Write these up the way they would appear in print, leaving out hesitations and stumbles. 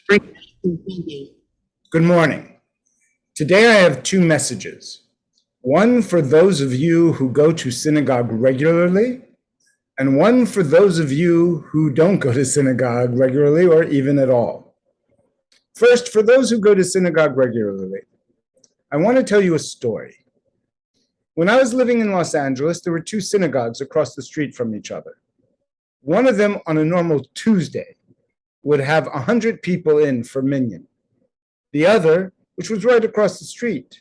Good morning. Today I have two messages. One for those of you who go to synagogue regularly, and one for those of you who don't go to synagogue regularly or even at all. First, for those who go to synagogue regularly, I want to tell you a story. When I was living in Los Angeles, there were two synagogues across the street from each other. One of them, on a normal Tuesday, would have 100 people in for minyan. The other, which was right across the street,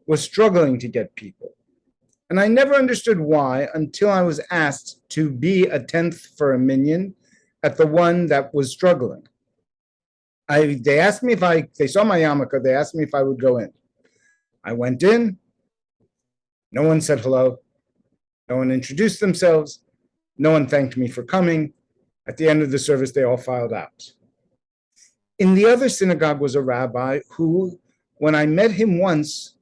was struggling to get people. And I never understood why until I was asked to be a 10th for a minyan at the one that was struggling. They asked me they saw my yarmulke, they asked me if I would go in. I went in, no one said hello, no one introduced themselves, no one thanked me for coming. At the end of the service, they all filed out. In the other synagogue was a rabbi who, when I met him once,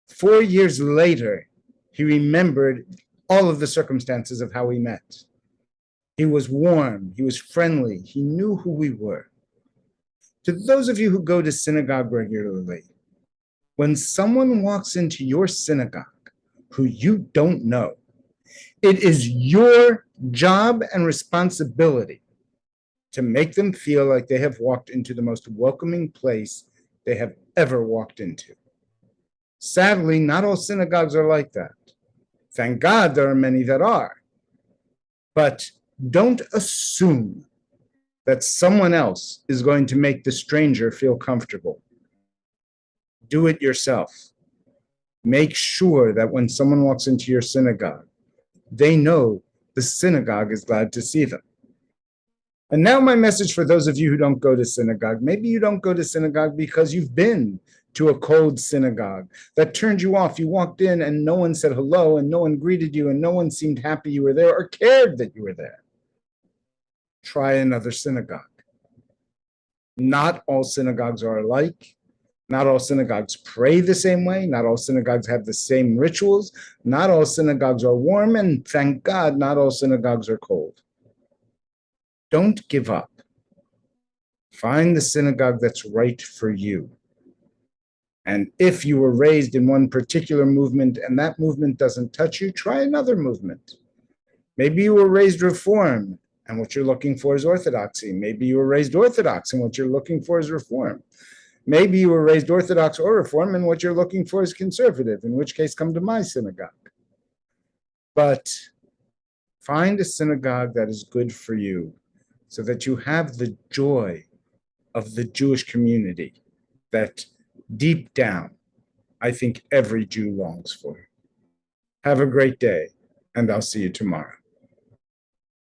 4 years later, he remembered all of the circumstances of how we met. He was warm, he was friendly, he knew who we were. To those of you who go to synagogue regularly, when someone walks into your synagogue who you don't know, it is your job and responsibility to make them feel like they have walked into the most welcoming place they have ever walked into. Sadly, not all synagogues are like that. Thank God there are many that are. But don't assume that someone else is going to make the stranger feel comfortable. Do it yourself. Make sure that when someone walks into your synagogue, they know the synagogue is glad to see them. And now my message for those of you who don't go to synagogue. Maybe you don't go to synagogue because you've been to a cold synagogue that turned you off. You walked in and no one said hello and no one greeted you and no one seemed happy you were there or cared that you were there. Try another synagogue. Not all synagogues are alike. Not all synagogues pray the same way. Not all synagogues have the same rituals. Not all synagogues are warm, and thank God, not all synagogues are cold. Don't give up. Find the synagogue that's right for you. And if you were raised in one particular movement and that movement doesn't touch you, try another movement. Maybe you were raised Reform and what you're looking for is Orthodoxy. Maybe you were raised Orthodox and what you're looking for is Reform. Maybe you were raised Orthodox or Reform and what you're looking for is conservative, in which case come to my synagogue. But find a synagogue that is good for you so that you have the joy of the Jewish community that deep down, I think every Jew longs for. Have a great day, and I'll see you tomorrow.